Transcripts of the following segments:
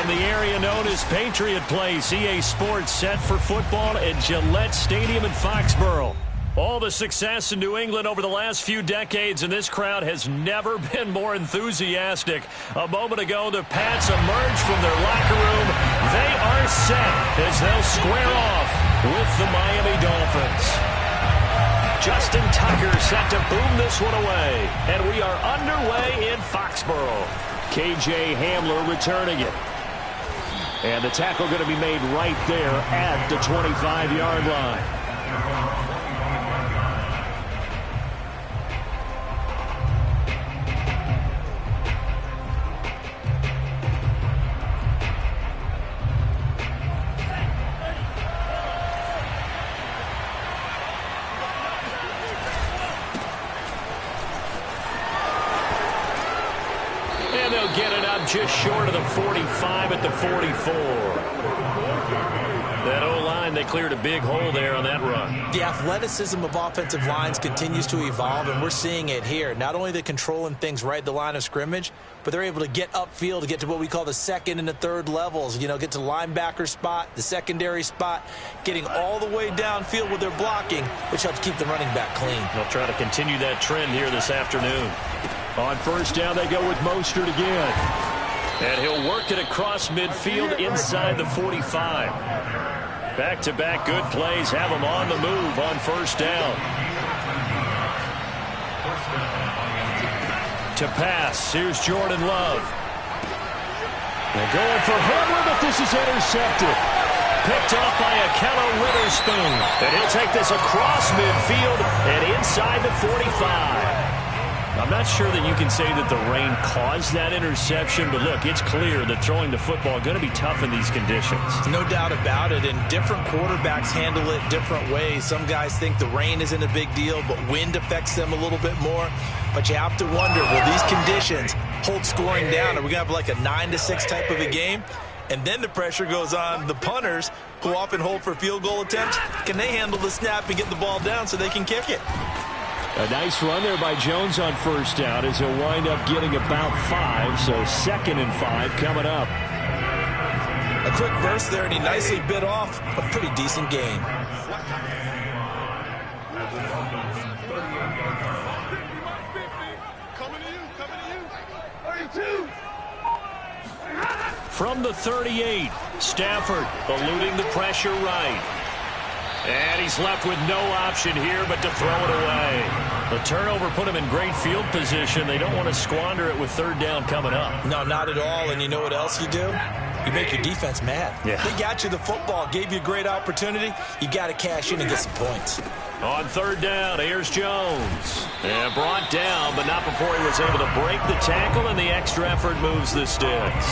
the area known as Patriot Place, EA Sports set for football at Gillette Stadium in Foxborough. All the success in New England over the last few decades, and this crowd has never been more enthusiastic. A moment ago, the Pats emerged from their locker room. They are set as they'll square off with the Miami Dolphins. Justin Tucker set to boom this one away, and we are underway in Foxborough. KJ Hamler returning it. And the tackle going to be made right there at the 25-yard line. Get it up just short of the 45 at the 44. That O-line, they cleared a big hole there on that run. The athleticism of offensive lines continues to evolve, and we're seeing it here. Not only are they controlling things right at the line of scrimmage, but they're able to get upfield to get to what we call the second and the third levels. You know, get to the linebacker spot, the secondary spot, getting all the way downfield with their blocking, which helps keep the running back clean. They'll try to continue that trend here this afternoon. On first down, they go with Mostert again. And he'll work it across midfield inside the 45. Back-to-back good plays have him on the move on first down. To pass, here's Jordan Love. They're going for Hamler, but this is intercepted. Picked off by Akello Witherspoon. And he'll take this across midfield and inside the 45. I'm not sure that you can say that the rain caused that interception, but look, it's clear that throwing the football is going to be tough in these conditions. No doubt about it, and different quarterbacks handle it different ways. Some guys think the rain isn't a big deal, but wind affects them a little bit more. But you have to wonder, will these conditions hold scoring down? Are we going to have like a 9-6 type of a game? And then the pressure goes on the punters, who often hold for field goal attempts. Can they handle the snap and get the ball down so they can kick it? A nice run there by Jones on first down as he'll wind up getting about 5, so 2nd and 5 coming up. A quick burst there, and he nicely bit off a pretty decent gain. From the 38, Stafford eluding the pressure right. And he's left with no option here but to throw it away. The turnover put him in great field position. They don't want to squander it with third down coming up. No, not at all. And you know what else you do? You make your defense mad. Yeah. They got you the football, gave you a great opportunity. You got to cash in and get some points. On third down, here's Jones. And brought down, but not before he was able to break the tackle, and the extra effort moves the sticks.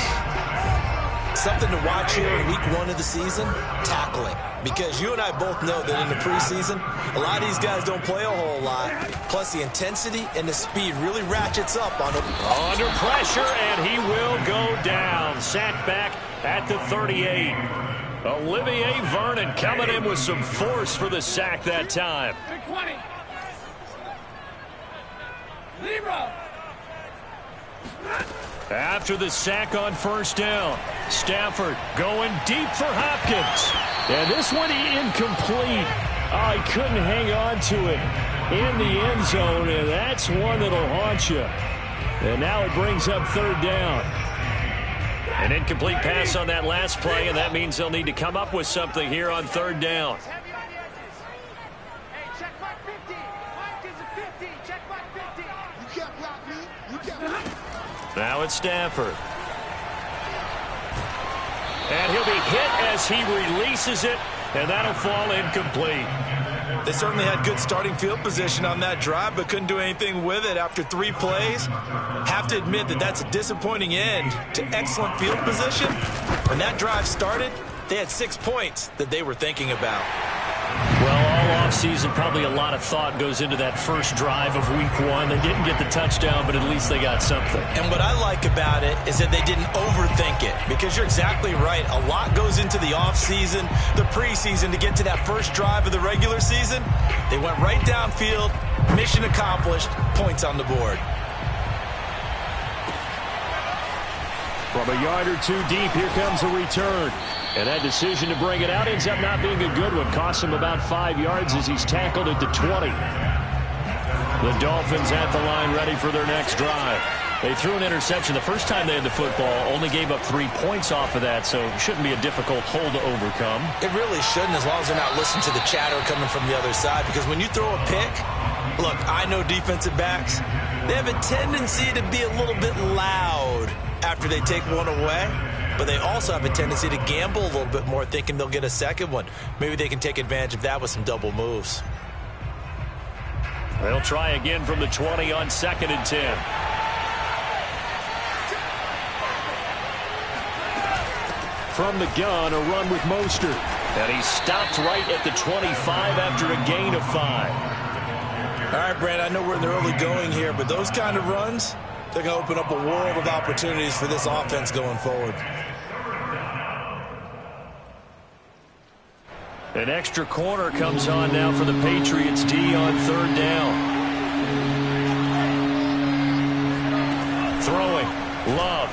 Something to watch here in week 1 of the season, tackling. Because you and I both know that in the preseason, a lot of these guys don't play a whole lot. Plus, the intensity and the speed really ratchets up on them. Under pressure, and he will go down. Sacked back at the 38. Olivier Vernon coming in with some force for the sack that time. 20. Libra. After the sack on first down, Stafford going deep for Hopkins. And this one incomplete. Oh, he couldn't hang on to it in the end zone, and that's one that'll haunt you. And now it brings up third down. An incomplete pass on that last play, and that means they'll need to come up with something here on third down. Now it's Stafford. And he'll be hit as he releases it, and that'll fall incomplete. They certainly had good starting field position on that drive, but couldn't do anything with it after 3 plays. Have to admit that that's a disappointing end to excellent field position. When that drive started, they had 6 points that they were thinking about. Well, all offseason, probably a lot of thought goes into that first drive of week 1. They didn't get the touchdown, but at least they got something. And what I like about it is that they didn't overthink it, because you're exactly right. A lot goes into the offseason, the preseason to get to that first drive of the regular season. They went right downfield, mission accomplished, points on the board. From a yard or two deep, here comes a return. And that decision to bring it out ends up not being a good one. Costs him about 5 yards as he's tackled at the 20. The Dolphins at the line ready for their next drive. They threw an interception the first time they had the football, only gave up 3 points off of that, so it shouldn't be a difficult hole to overcome. It really shouldn't, as long as they're not listening to the chatter coming from the other side, because when you throw a pick, look, I know defensive backs, they have a tendency to be a little bit loud after they take one away, but they also have a tendency to gamble a little bit more, thinking they'll get a second one. Maybe they can take advantage of that with some double moves. They'll try again from the 20 on 2nd and 10. From the gun, a run with Mostert. And he stopped right at the 25 after a gain of 5. All right, Brad, I know we're in the early going here, but those kind of runs, they're going to open up a world of opportunities for this offense going forward. An extra corner comes on now for the Patriots D on 3rd down. Throwing. Love.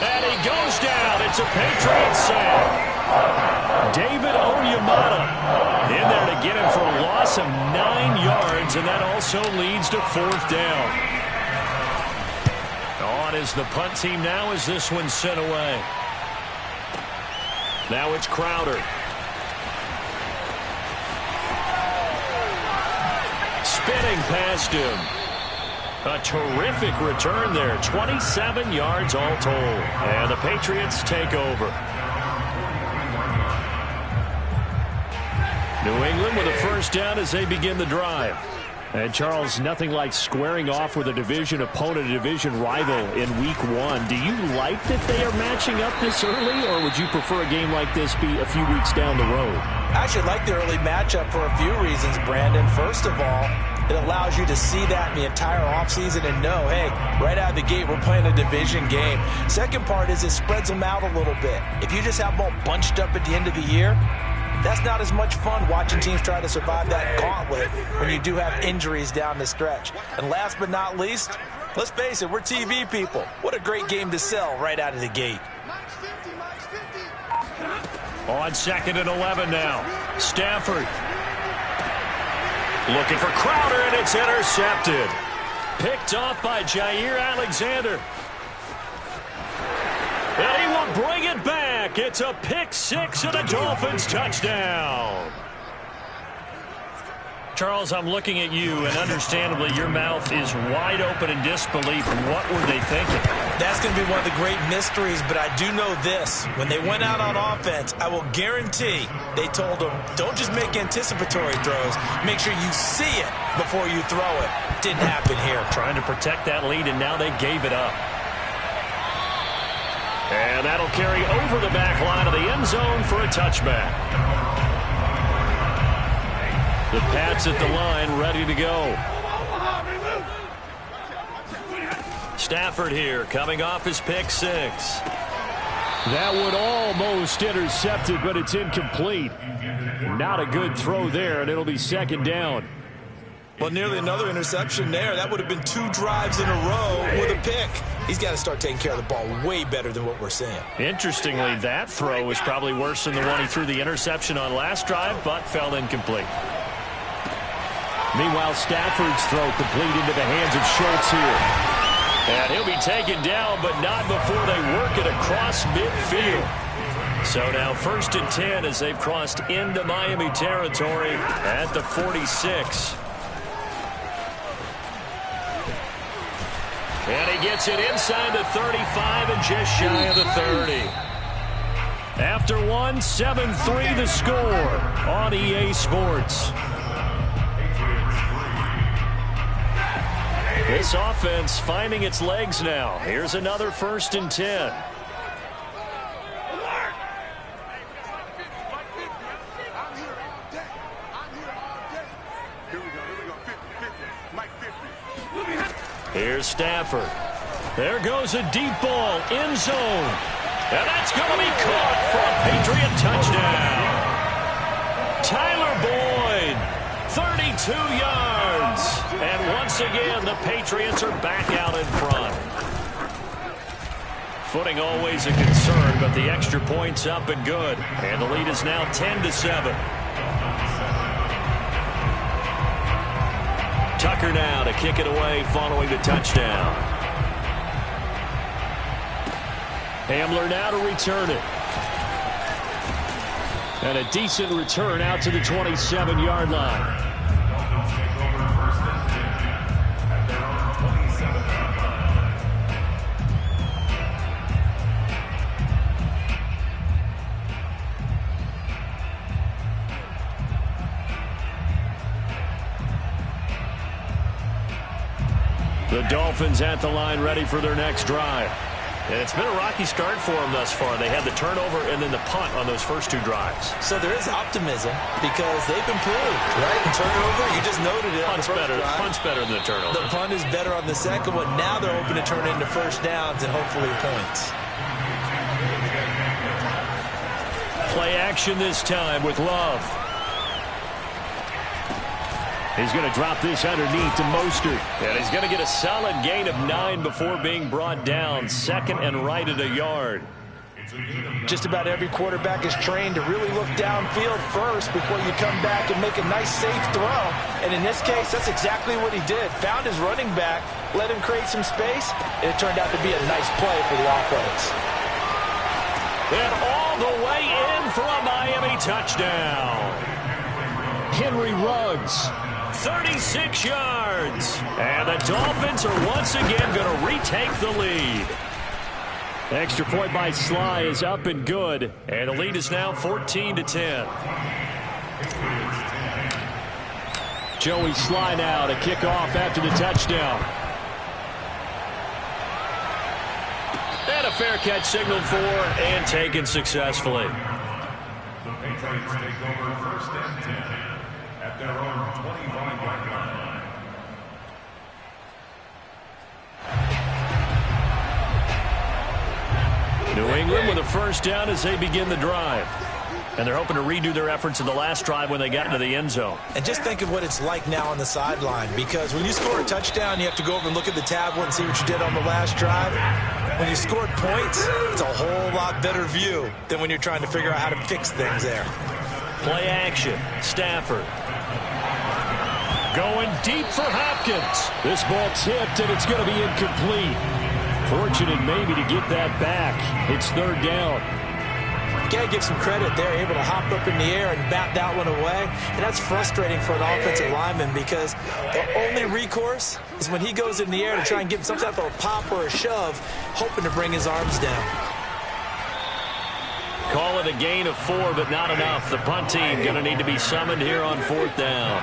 And he goes down. It's a Patriots sack. David Onyemata in there to get him for a loss of 9 yards, and that also leads to 4th down. On is the punt team now as this one's sent away. Now it's Crowder. Spinning past him. A terrific return there. 27 yards all told. And the Patriots take over. New England with a first down as they begin the drive. And, Charles, nothing like squaring off with a division opponent, a division rival in Week 1. Do you like that they are matching up this early, or would you prefer a game like this be a few weeks down the road? I actually like the early matchup for a few reasons, Brandon. First of all, it allows you to see that in the entire offseason and know, hey, right out of the gate, we're playing a division game. Second part is it spreads them out a little bit. If you just have them all bunched up at the end of the year, that's not as much fun watching teams try to survive that gauntlet when you do have injuries down the stretch. And last but not least, let's face it, we're TV people. What a great game to sell right out of the gate. On 2nd and 11 now. Stafford. Looking for Crowder, and it's intercepted. Picked off by Jair Alexander. And he will bring it back. It's a pick 6 and a Dolphins touchdown. Charles, I'm looking at you, and understandably your mouth is wide open in disbelief. What were they thinking? That's going to be one of the great mysteries, but I do know this. When they went out on offense, I will guarantee they told them, don't just make anticipatory throws. Make sure you see it before you throw it. Didn't happen here. Trying to protect that lead, and now they gave it up. And that'll carry over the back line of the end zone for a touchback. The Pats at the line, ready to go. Stafford here, coming off his pick 6. That would almost intercept it, but it's incomplete. Not a good throw there, and it'll be 2nd down. Well, nearly another interception there. That would have been 2 drives in a row with a pick. He's got to start taking care of the ball way better than what we're seeing. Interestingly, that throw was probably worse than the one he threw the interception on last drive, but fell incomplete. Meanwhile, Stafford's throw complete into the hands of Schultz here. And he'll be taken down, but not before they work it across midfield. So now 1st and 10 as they've crossed into Miami territory at the 46. And he gets it inside the 35 and just shy of the 30. After one, 7-3 the score on EA Sports. This offense finding its legs now. Here's another 1st and 10. Here's Stafford. There goes a deep ball, end zone. And that's going to be caught for a Patriot touchdown. Tyler Boyd, 32 yards. And once again, the Patriots are back out in front. Footing always a concern, but the extra point's up and good. And the lead is now 10-7. Tucker now to kick it away following the touchdown. Hamler now to return it. And a decent return out to the 27-yard line. The Dolphins at the line ready for their next drive. And it's been a rocky start for them thus far. They had the turnover and then the punt on those first two drives. So there is optimism because they've improved, right? The turnover, you just noted it. Punt's better than the turnover. The punt is better on the second one. Now they're hoping to turn it into first downs and hopefully points. Play action this time with Love. He's going to drop this underneath to Mostert. And he's going to get a solid gain of 9 before being brought down. Second and right at a yard. Just about every quarterback is trained to really look downfield first before you come back and make a nice, safe throw. And in this case, that's exactly what he did. Found his running back, let him create some space, and it turned out to be a nice play for the offense. And all the way in for a Miami touchdown. Henry Ruggs. 36 yards. And the Dolphins are once again going to retake the lead. Extra point by Sly is up and good. And the lead is now 14-10. Joey Sly now to kick off after the touchdown. And a fair catch signaled for and taken successfully. The Patriots take over first and 10 at their own 25-yard line. New England with a first down as they begin the drive. And they're hoping to redo their efforts in the last drive when they got into the end zone. And just think of what it's like now on the sideline, because when you score a touchdown, you have to go over and look at the tablet and see what you did on the last drive. When you scored points, it's a whole lot better view than when you're trying to figure out how to fix things there. Play action. Stafford. Going deep for Hopkins. This ball tipped, and it's going to be incomplete. Fortunate maybe to get that back. It's third down. Got to give some credit. They're able to hop up in the air and bat that one away. And that's frustrating for an offensive lineman because the only recourse is when he goes in the air to try and give some type of a pop or a shove, hoping to bring his arms down. Call it a gain of 4, but not enough. The punt team going to need to be summoned here on fourth down.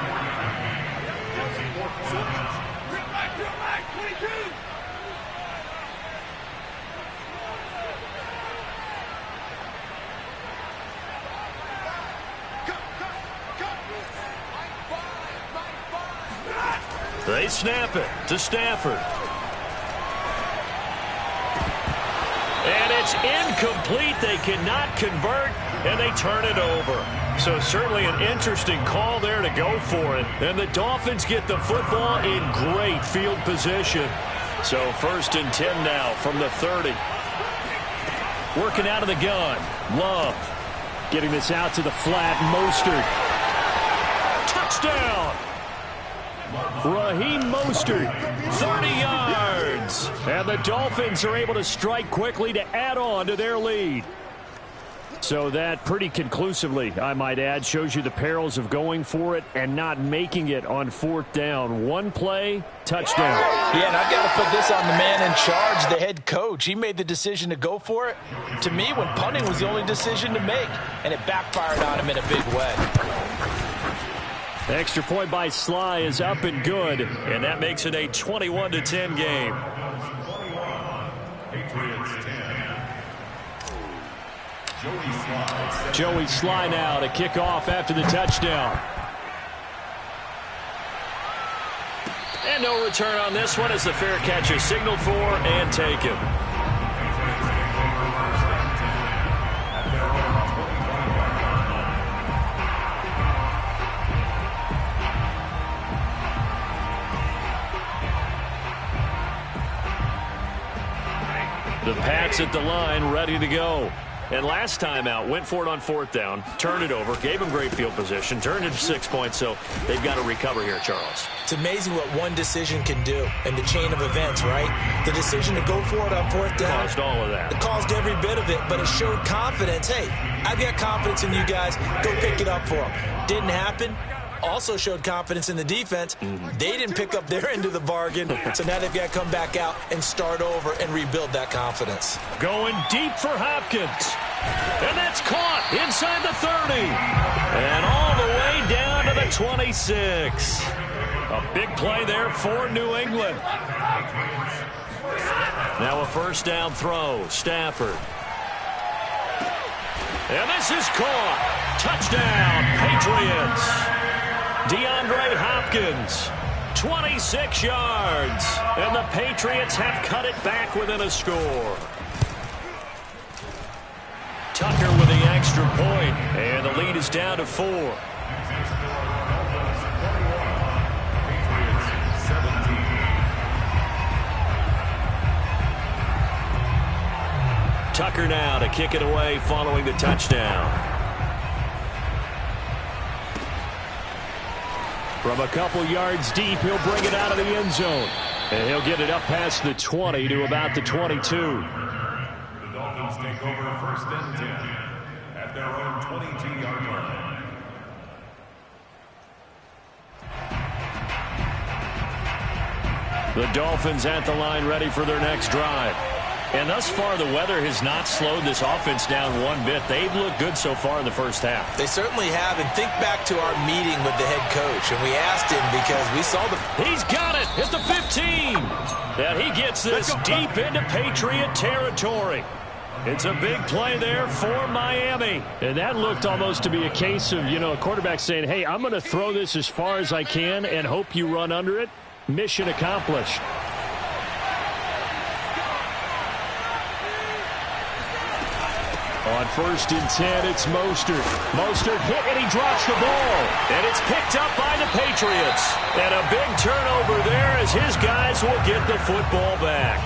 They snap it to Stafford. And it's incomplete. They cannot convert, and they turn it over. So certainly an interesting call there to go for it. And the Dolphins get the football in great field position. So first and 10 now from the 30. Working out of the gun. Love. Getting this out to the flat. Mostert. Touchdown. Raheem Mostert, 30 yards. And the Dolphins are able to strike quickly to add on to their lead. So that pretty conclusively, I might add, shows you the perils of going for it and not making it on fourth down. One play, touchdown. Yeah, and I've got to put this on the man in charge, the head coach. He made the decision to go for it. To me, when punting was the only decision to make, and it backfired on him in a big way. Extra point by Sly is up and good, and that makes it a 21-10 game. Patriots 10. Joey Sly now to kick off after the touchdown. And no return on this one as the fair catch is signaled for and taken. The Pats at the line, ready to go. And last time out, went for it on 4th down, turned it over, gave them great field position, turned it to 6 points, so they've got to recover here, Charles. It's amazing what one decision can do in the chain of events, right? The decision to go for it on 4th down. Caused all of that. It caused every bit of it, but it showed confidence. Hey, I've got confidence in you guys. Go pick it up for them. Didn't happen. Also showed confidence in the defense. They didn't pick up their end of the bargain, so now they've got to come back out and start over and rebuild that confidence. Going deep for Hopkins. And that's caught inside the 30. And all the way down to the 26. A big play there for New England. Now a 1st down throw. Stafford. And this is caught. Touchdown, Patriots. DeAndre Hopkins, 26 yards. And the Patriots have cut it back within a score. Tucker with the extra point, and the lead is down to 4. Tucker now to kick it away following the touchdown. From a couple yards deep, he'll bring it out of the end zone. And he'll get it up past the 20 to about the 22. The Dolphins take over 1st and 10 at their own 22-yard line. The Dolphins at the line ready for their next drive. And thus far, the weather has not slowed this offense down one bit. They've looked good so far in the first half. They certainly have. And think back to our meeting with the head coach. And we asked him because we saw the... He's got it at the 15. And he gets this deep into Patriot territory. It's a big play there for Miami. And that looked almost to be a case of, a quarterback saying, hey, I'm going to throw this as far as I can and hope you run under it. Mission accomplished. On 1st and 10, it's Mostert. Mostert hit, and he drops the ball. And it's picked up by the Patriots. And a big turnover there as his guys will get the football back.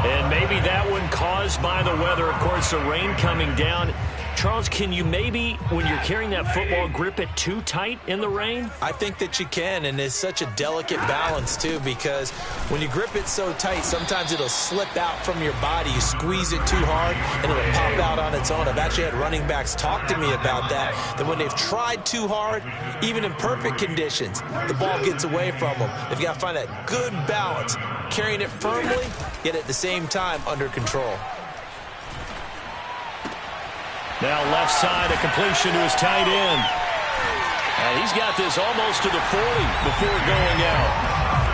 And maybe that one caused by the weather. Of course, the rain coming down. Charles, can you maybe, when you're carrying that football, grip it too tight in the rain? I think that you can, and it's such a delicate balance, too, because when you grip it so tight, sometimes it'll slip out from your body. You squeeze it too hard, and it'll pop out on its own. I've actually had running backs talk to me about that when they've tried too hard, even in perfect conditions, the ball gets away from them. They've got to find that good balance, carrying it firmly, yet at the same time under control. Now left side, a completion to his tight end. And he's got this almost to the 40 before going out.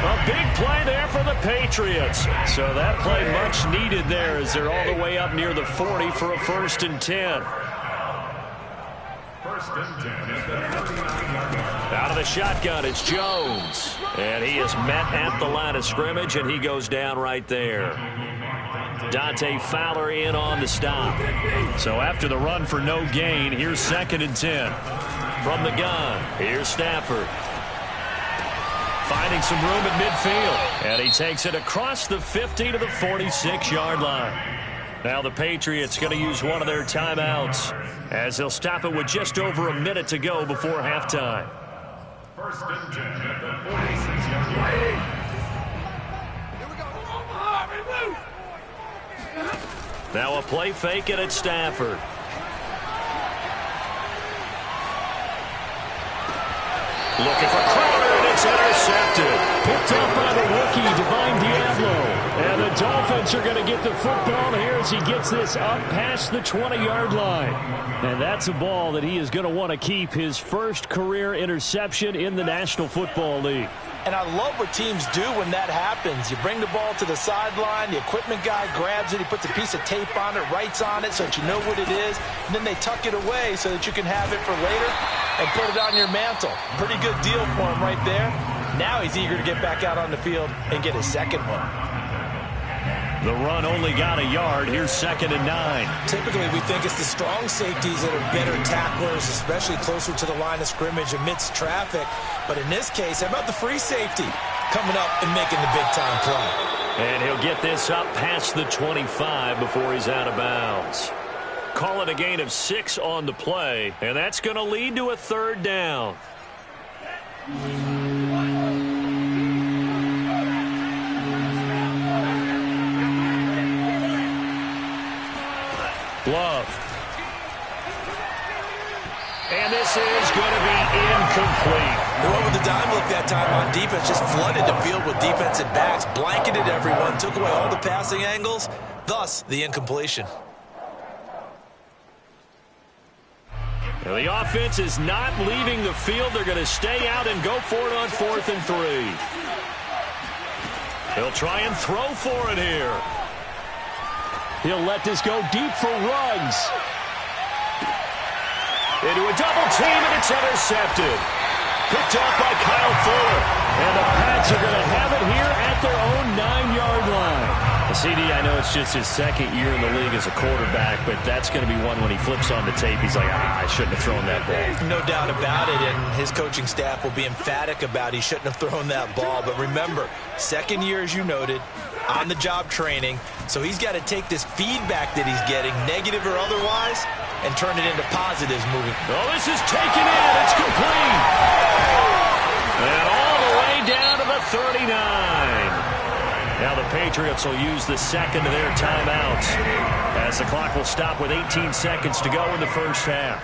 A big play there for the Patriots. So that play much needed there as they're all the way up near the 40 for a 1st and 10. 1st and 10. Out of the shotgun, it's Jones. And he is met at the line of scrimmage, and he goes down right there. Dante Fowler in on the stop. So after the run for no gain, here's 2nd and 10. From the gun, here's Stafford. Finding some room at midfield. And he takes it across the 50 to the 46-yard line. Now the Patriots going to use one of their timeouts as they'll stop it with just over a minute to go before halftime. 1st and 10 at the 46-yard line. Now a play fake and it's Stafford. Looking for Crowder, and it's intercepted. Picked up by the rookie, Divine Diablo. And the Dolphins are going to get the football here as he gets this up past the 20-yard line. And that's a ball that he is going to want to keep, his first career interception in the National Football League. And I love what teams do when that happens. You bring the ball to the sideline, the equipment guy grabs it, he puts a piece of tape on it, writes on it so that you know what it is, and then they tuck it away so that you can have it for later and put it on your mantle. Pretty good deal for him right there. Now he's eager to get back out on the field and get his second one. The run only got a yard. Here's 2nd and 9. Typically, we think it's the strong safeties that are better tacklers, especially closer to the line of scrimmage amidst traffic. But in this case, how about the free safety coming up and making the big-time play? And he'll get this up past the 25 before he's out of bounds. Call it a gain of 6 on the play, and that's going to lead to a third down. Love. And this is going to be incomplete. They went with the dime look that time on defense, just flooded the field with defensive backs, blanketed everyone, took away all the passing angles, thus the incompletion. Now the offense is not leaving the field. They're going to stay out and go for it on 4th and 3. He'll try and throw for it here. He'll let this go deep for Ruggs. Into a double team, and it's intercepted. Picked off by Kyle Fuller. And the Pats are going to have it here at their own 9-yard line. CD, I know it's just his second year in the league as a quarterback, but that's going to be one when he flips on the tape. He's like, I shouldn't have thrown that ball. No doubt about it, and his coaching staff will be emphatic about he shouldn't have thrown that ball. But remember, second year, as you noted, on-the-job training, so he's got to take this feedback that he's getting, negative or otherwise, and turn it into positives moving. Oh, this is taken in. It's complete. And all the way down to the 39. Now the Patriots will use the second of their timeouts as the clock will stop with 18 seconds to go in the first half.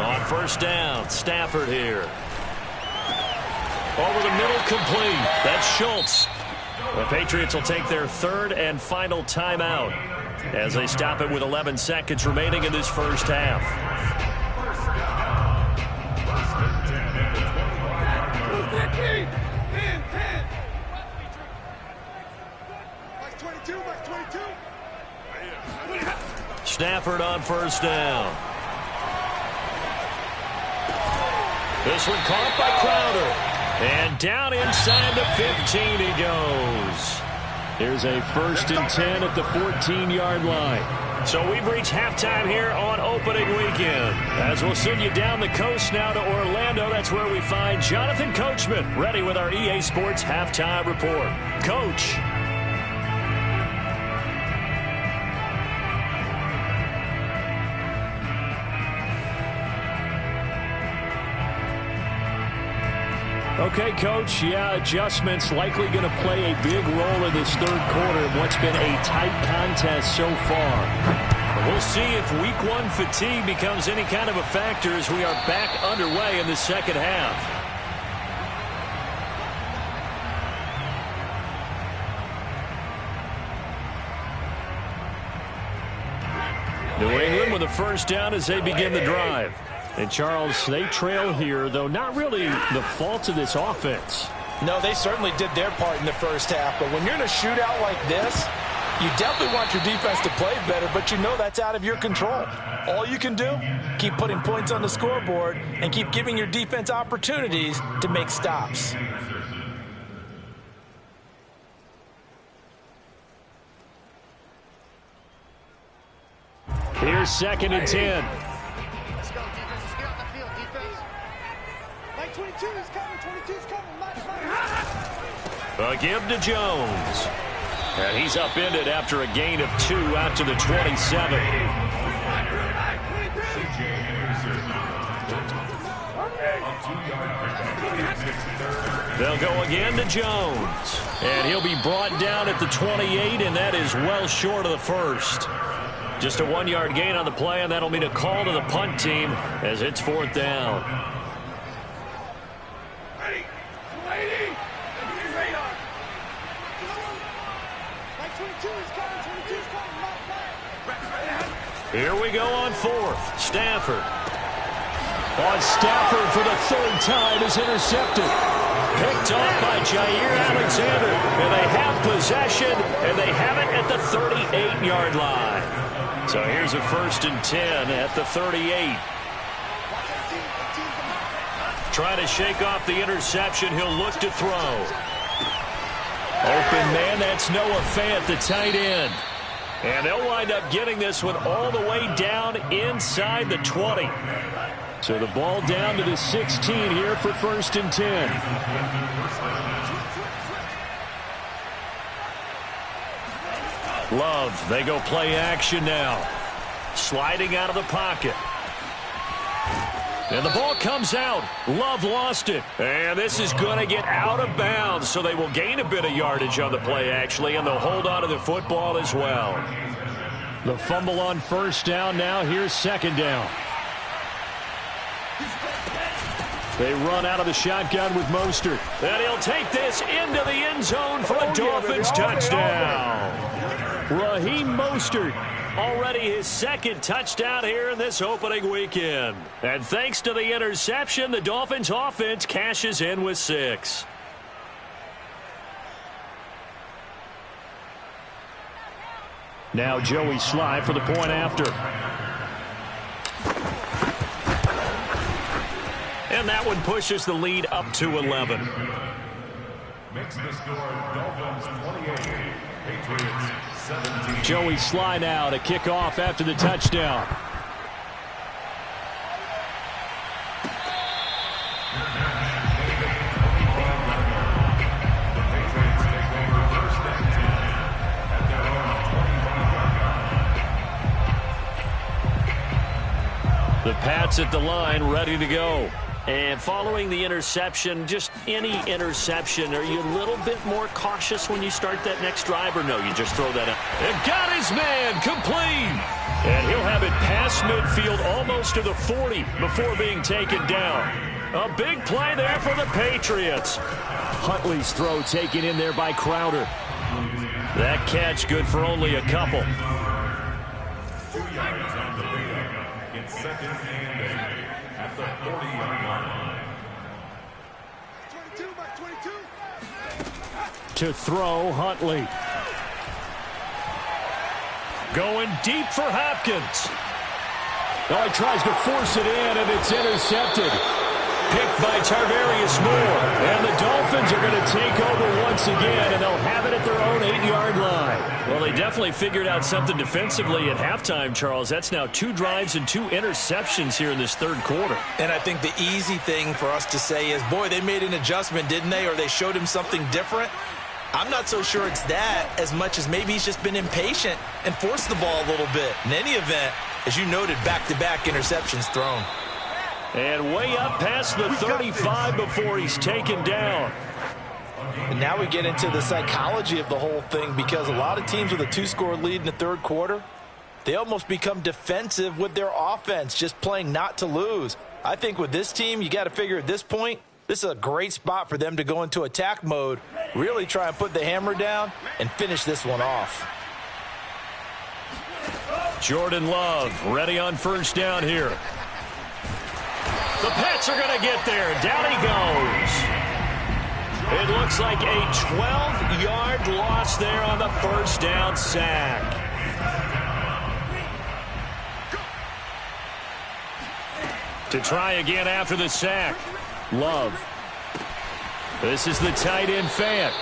On first down, Stafford here. Over the middle, complete. That's Schultz. The Patriots will take their third and final timeout as they stop it with 11 seconds remaining in this first half. Stafford on first down. This one caught by Crowder. And down inside the 15 he goes. Here's a 1st and 10 at the 14-yard line. So we've reached halftime here on opening weekend. As we'll send you down the coast now to Orlando, that's where we find Jonathan Coachman ready with our EA Sports halftime report. Coach. Okay, Coach, adjustments likely going to play a big role in this third quarter in what's been a tight contest so far. We'll see if week 1 fatigue becomes any kind of a factor as we are back underway in the second half. New England with a first down as they begin the drive. And, Charles, they trail here, though not really the fault of this offense. No, they certainly did their part in the first half. But when you're in a shootout like this, you definitely want your defense to play better, but you know that's out of your control. All you can do, keep putting points on the scoreboard and keep giving your defense opportunities to make stops. Here's 2nd and 10. A give to Jones. And he's upended after a gain of 2 out to the 27. They'll go again to Jones. And he'll be brought down at the 28, and that is well short of the first. Just a 1-yard gain on the play, and that'll mean a call to the punt team as it's 4th down. Here we go on 4th. Stafford. On Stafford for the 3rd time is intercepted. Picked off by Jair Alexander. And they have possession, and they have it at the 38-yard line. So here's a 1st and 10 at the 38. Trying to shake off the interception. He'll look to throw. Open man, that's Noah Fant, the tight end. And they'll wind up getting this one all the way down inside the 20. So the ball down to the 16 here for 1st and 10. Love, they go play action now. Sliding out of the pocket. And the ball comes out. Love lost it. And this is going to get out of bounds, so they will gain a bit of yardage on the play, actually, and they'll hold on to the football as well. The fumble on 1st down now. Here's 2nd down. They run out of the shotgun with Mostert. And he'll take this into the end zone for a Dolphins touchdown. Raheem Mostert, already his 2nd touchdown here in this opening weekend. And thanks to the interception, the Dolphins offense cashes in with 6. Now Joey Sly for the point after. And that one pushes the lead up to 11. Makes the score Dolphins 28, Patriots 17. Joey Sly now to kick off after the touchdown. The Pats at the line, ready to go. And following the interception, just any interception, are you a little bit more cautious when you start that next drive, or no, you just throw that out? And got his man, complete! And he'll have it past midfield almost to the 40 before being taken down. A big play there for the Patriots. Huntley's throw taken in there by Crowder. That catch good for only a couple. 2 yards on the pickup. It's 2nd and 8 at the 40-yard line. 22 by 22. To throw, Huntley. Going deep for Hopkins. Oh, he tries to force it in, and it's intercepted. Picked by Tarvarius Moore. And the Dolphins are going to take over once again, and they'll have it at their own 8-yard line. Well, they definitely figured out something defensively at halftime, Charles. That's now 2 drives and 2 interceptions here in this 3rd quarter. And I think the easy thing for us to say is, boy, they made an adjustment, didn't they? Or they showed him something different. I'm not so sure it's that as much as maybe he's just been impatient and forced the ball a little bit. In any event, as you noted, back-to-back interceptions thrown. And way up past the 35 before he's taken down. And now we get into the psychology of the whole thing, because a lot of teams with a 2-score lead in the 3rd quarter, they almost become defensive with their offense, just playing not to lose. I think with this team, you got to figure at this point, this is a great spot for them to go into attack mode, really try and put the hammer down and finish this one off. Jordan Love ready on 1st down here. The Pats are going to get there. Down he goes. It looks like a 12-yard loss there on the 1st down sack. To try again after the sack. Love. This is the tight end Fant.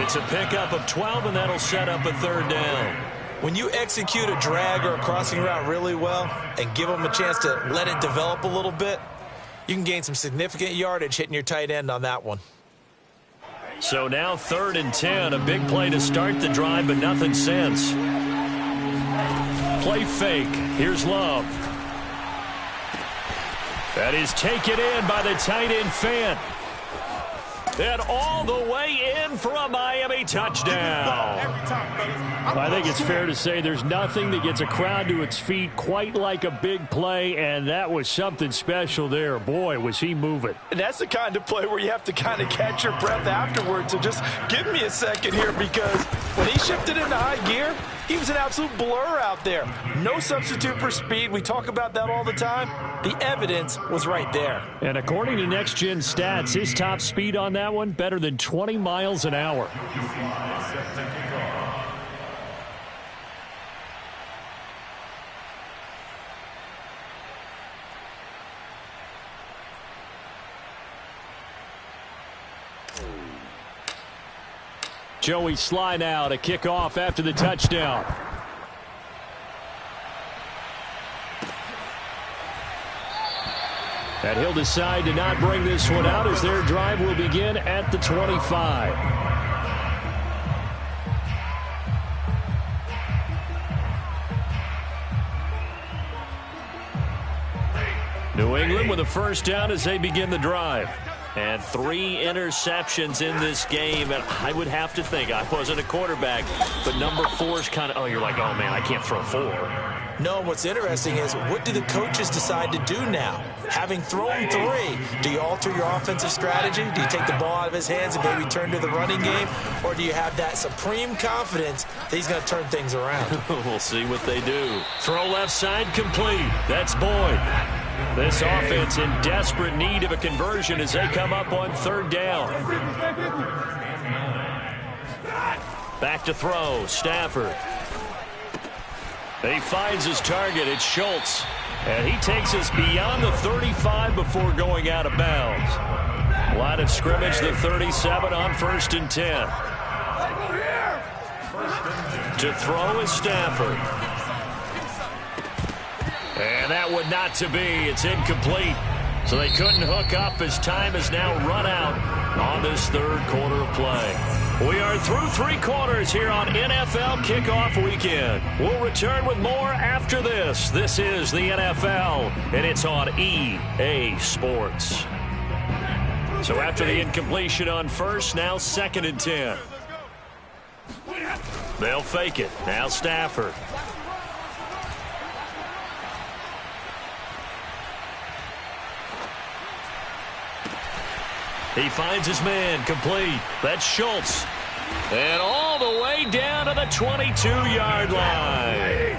It's a pickup of 12, and that'll set up a 3rd down. When you execute a drag or a crossing route really well and give them a chance to let it develop a little bit, you can gain some significant yardage hitting your tight end on that one. So now 3rd and 10, a big play to start the drive, but nothing since. Play fake. Here's Love. That is taken in by the tight end Fant. And all the way in for a Miami touchdown. I think it's fair to say there's nothing that gets a crowd to its feet quite like a big play, and that was something special there. Boy, was he moving. And that's the kind of play where you have to kind of catch your breath afterwards. So just give me a second here, because when he shifted into high gear, he was an absolute blur out there. No substitute for speed. We talk about that all the time. The evidence was right there. And according to Next Gen Stats, his top speed on that one, better than 20 miles an hour. Joey Sly now to kick off after the touchdown. And he'll decide to not bring this one out as their drive will begin at the 25. New England with a first down as they begin the drive. And 3 interceptions in this game. And I would have to think, I wasn't a quarterback, but number 4 is kind of, oh, you're like, oh, man, I can't throw 4. No, what's interesting is what do the coaches decide to do now? Having thrown 3, do you alter your offensive strategy? Do you take the ball out of his hands and maybe turn to the running game? Or do you have that supreme confidence that he's going to turn things around? We'll see what they do. Throw left side complete. That's Boyd. This offense in desperate need of a conversion as they come up on 3rd down. Back to throw. Stafford. He finds his target. It's Schultz. And he takes us beyond the 35 before going out of bounds. Line of scrimmage, the 37 on 1st and 10. To throw is Stafford. And that would not to be. It's incomplete. So they couldn't hook up as time is now run out on this 3rd quarter of play. We are through 3 quarters here on NFL Kickoff Weekend. We'll return with more after this. This is the NFL, and it's on EA Sports. So after the incompletion on 1st, now 2nd and 10. They'll fake it. Now Stafford. He finds his man, complete. That's Schultz. And all the way down to the 22-yard line.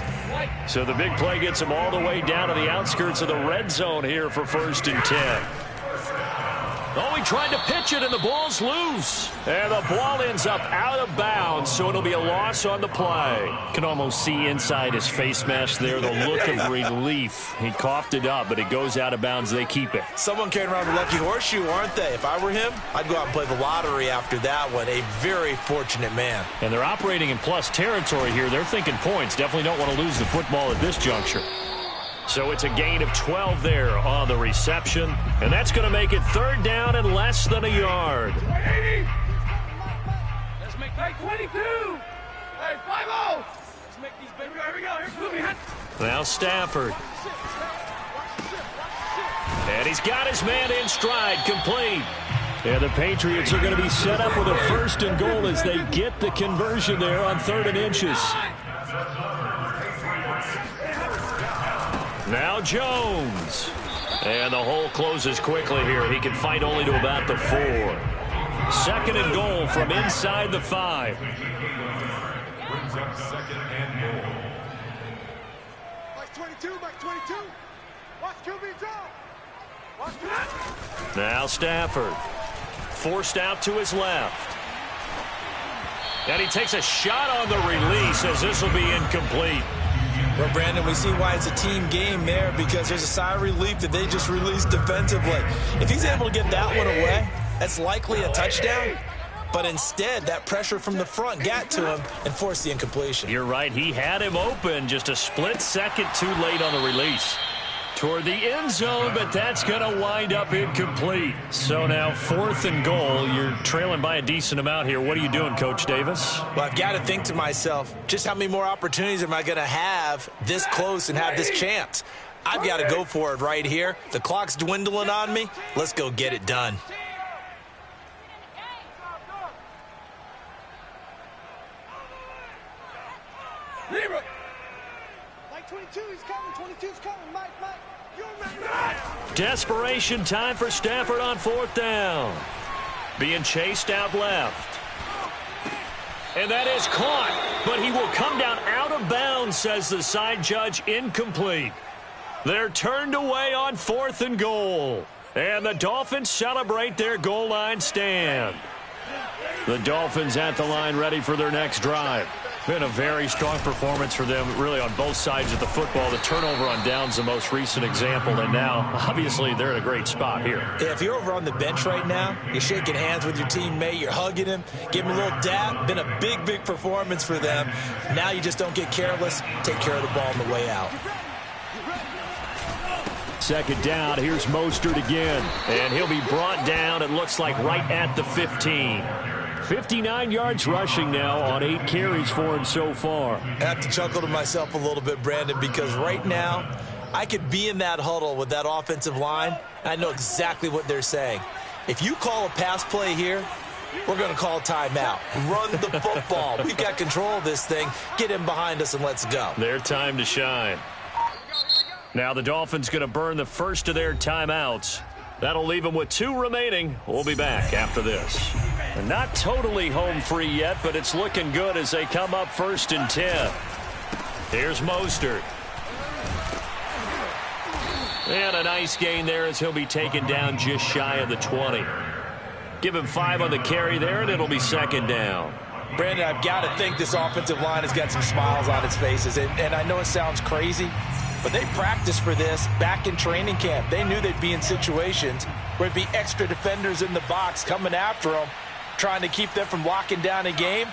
So the big play gets him all the way down to the outskirts of the red zone here for 1st and 10. Oh, he tried to pitch it, and the ball's loose. And the ball ends up out of bounds, so it'll be a loss on the play. Can almost see inside his face mask there, the look of relief. He coughed it up, but it goes out of bounds. They keep it. Someone carrying around the lucky horseshoe, aren't they? If I were him, I'd go out and play the lottery after that one. A very fortunate man. And they're operating in plus territory here. They're thinking points. Definitely don't want to lose the football at this juncture. So it's a gain of 12 there on the reception. And that's going to make it 3rd down and less than a yard. Let's make that 22. Hey, 5-0. Let's make these big. Here we go. Now Stafford. And he's got his man in stride, complete. And the Patriots are going to be set up with a 1st and goal as they get the conversion there on 3rd and inches. Now Jones. And the hole closes quickly here. He can fight only to about the 4. 2nd and goal from inside the 5. Brings up 2nd and goal. Mike 22, Mike 22. Watch QB draw. Watch QB. Now Stafford. Forced out to his left. And he takes a shot on the release as this will be incomplete. Well, Brandon, we see why it's a team game there because there's a sigh of relief that they just released defensively. If he's able to get that one away, that's likely a touchdown. But instead, that pressure from the front got to him and forced the incompletion. You're right. He had him open just a split second too late on the release. Toward the end zone, but that's going to wind up incomplete. So now 4th and goal. You're trailing by a decent amount here. What are you doing, Coach Davis? Well, I've got to think to myself, just how many more opportunities am I going to have this close and have this chance? I've got to go for it right here. The clock's dwindling on me. Let's go get it done. Mike 22, he's coming. 22's coming. Mike. You remember that? Desperation time for Stafford on 4th down. Being chased out left. And that is caught, but he will come down out of bounds, says the side judge, incomplete. They're turned away on 4th and goal. And the Dolphins celebrate their goal line stand. The Dolphins at the line ready for their next drive. Been a very strong performance for them, really, on both sides of the football. The turnover on downs the most recent example, and now, obviously, they're in a great spot here. Yeah, if you're over on the bench right now, you're shaking hands with your teammate, you're hugging him, giving him a little dap. Been a big, big performance for them. Now you just don't get careless. Take care of the ball on the way out. Second down, here's Mostert again. And he'll be brought down, it looks like, right at the 15. 59 yards rushing now on 8 carries for him so far. I have to chuckle to myself a little bit, Brandon, because right now I could be in that huddle with that offensive line. I know exactly what they're saying. If you call a pass play here, we're going to call timeout. Run the football. We've got control of this thing. Get him behind us and let's go. Their time to shine. Now the Dolphins going to burn the first of their timeouts. That'll leave them with 2 remaining. We'll be back after this. And not totally home free yet, but it's looking good as they come up 1st and 10. Here's Mostert. And a nice gain there as he'll be taken down just shy of the 20. Give him 5 on the carry there, and it'll be 2nd down. Brandon, I've got to think this offensive line has got some smiles on its faces. And I know it sounds crazy, but they practiced for this back in training camp. They knew they'd be in situations where it'd be extra defenders in the box coming after them, trying to keep them from locking down a game.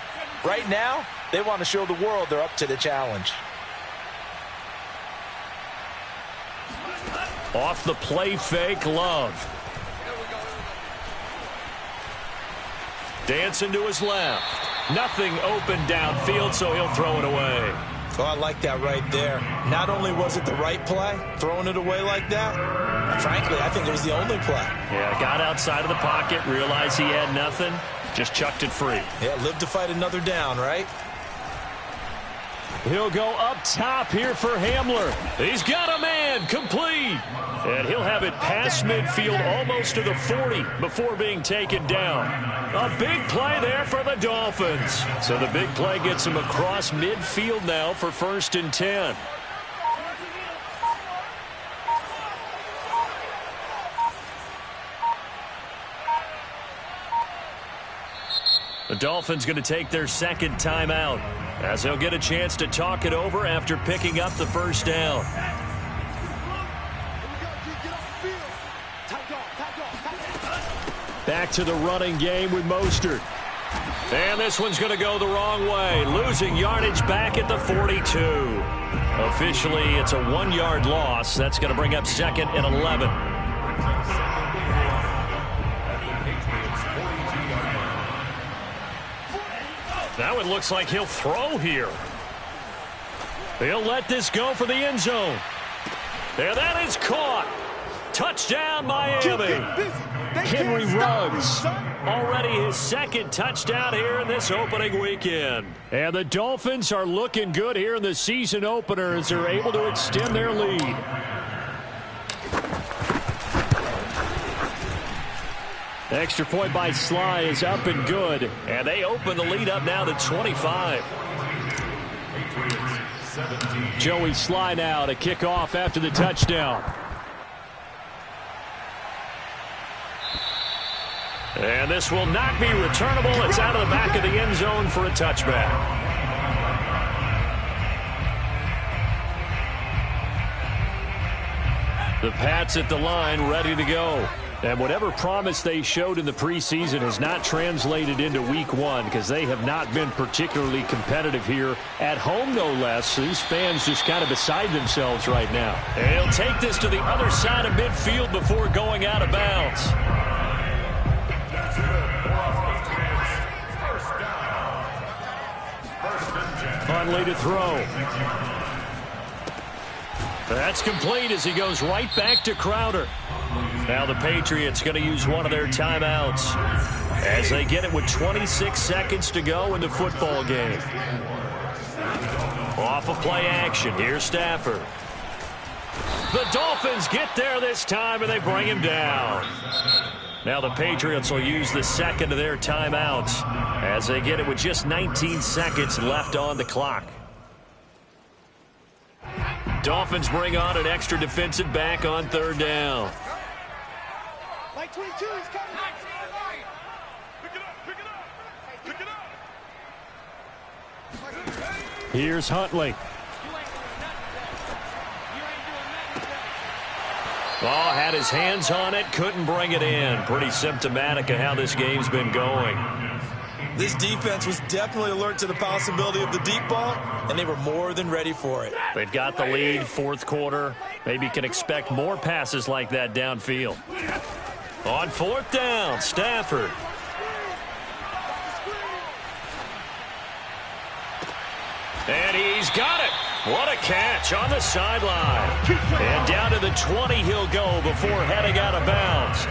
Right now, they want to show the world they're up to the challenge. Off the play fake, Love. Dancing to his left. Nothing open downfield, so he'll throw it away. Oh, I like that right there. Not only was it the right play, throwing it away like that, frankly, I think it was the only play. Yeah, got outside of the pocket, realized he had nothing, just chucked it free. Yeah, live to fight another down, right? He'll go up top here for Hamler. He's got a man, complete. And he'll have it past midfield almost to the 40 before being taken down. A big play there for the Dolphins. So the big play gets him across midfield now for 1st and 10. The Dolphins going to take their 2nd timeout as they'll get a chance to talk it over after picking up the 1st down. Back to the running game with Mostert. And this one's going to go the wrong way. Losing yardage back at the 42. Officially, it's a 1-yard loss. That's going to bring up 2nd and 11. Now it looks like he'll throw here. He'll let this go for the end zone. There, that is caught. Touchdown, Miami. Henry Ruggs, already his 2nd touchdown here in this opening weekend. And the Dolphins are looking good here in the season opener as they're able to extend their lead. Extra point by Sly is up and good. And they open the lead up now to 25. Joey Sly now to kick off after the touchdown. And this will not be returnable. It's out of the back of the end zone for a touchback. The Pats at the line ready to go. And whatever promise they showed in the preseason has not translated into week 1 because they have not been particularly competitive here at home, no less. These fans just kind of beside themselves right now. And he'll take this to the other side of midfield before going out of bounds. Huntley to throw. That's complete as he goes right back to Crowder. Now the Patriots going to use one of their timeouts as they get it with 26 seconds to go in the football game. Off of play action, here's Stafford. The Dolphins get there this time and they bring him down. Now the Patriots will use the 2nd of their timeouts as they get it with just 19 seconds left on the clock. Dolphins bring on an extra defensive back on 3rd down. Like 22, he's coming. Pick it up. Pick it up. Here's Huntley. Oh, had his hands on it, couldn't bring it in. Pretty symptomatic of how this game's been going. This defense was definitely alert to the possibility of the deep ball, and they were more than ready for it. They've got the lead, fourth quarter. Maybe you can expect more passes like that downfield. On fourth down, Stafford. And he's got it. What a catch on the sideline. And down to the 20 he'll go before heading out of bounds.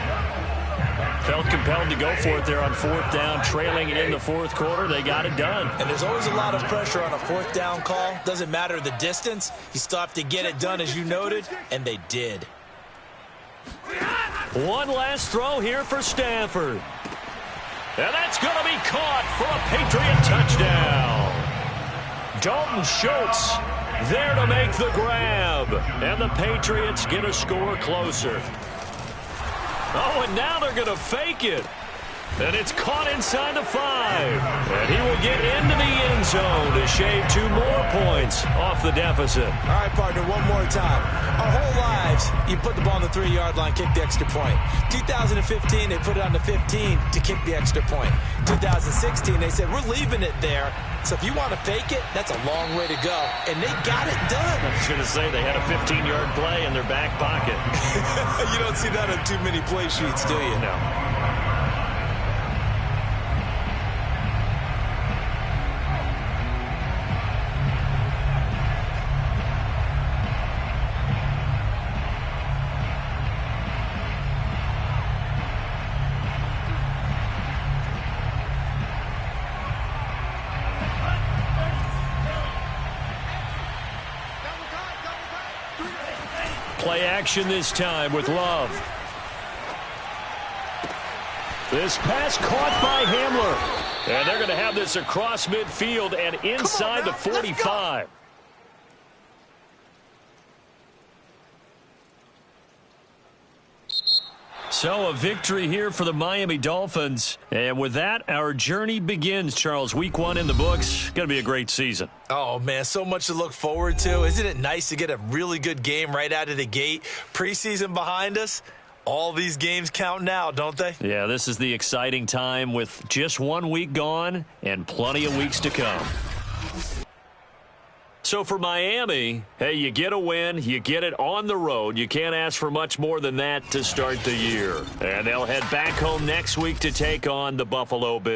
Felt compelled to go for it there on fourth down, trailing in the fourth quarter. They got it done. And there's always a lot of pressure on a fourth down call. Doesn't matter the distance. You still have to get it done, as you noted, and they did. One last throw here for Stafford. And that's going to be caught for a Patriot touchdown. Dalton Schultz there to make the grab. And the Patriots get a score closer. Oh, and now they're going to fake it. And it's caught inside the 5. And he will get into the end zone to shave 2 more points off the deficit. All right, partner, one more time. Our whole lives, you put the ball on the 3-yard line, kick the extra point. 2015, they put it on the 15 to kick the extra point. 2016, they said, we're leaving it there. So if you want to fake it, that's a long way to go. And they got it done. I was going to say they had a 15-yard play in their back pocket. You don't see that on too many play sheets, do you? No. Play action this time with Love. This pass caught by Hamler. And they're going to have this across midfield and inside the 45. So a victory here for the Miami Dolphins. And with that, our journey begins, Charles. Week 1 in the books. Going to be a great season. Oh, man, so much to look forward to. Isn't it nice to get a really good game right out of the gate? Preseason behind us. All these games count now, don't they? Yeah, this is the exciting time with just 1 week gone and plenty of weeks to come. So for Miami, hey, you get a win, you get it on the road. You can't ask for much more than that to start the year. And they'll head back home next week to take on the Buffalo Bills.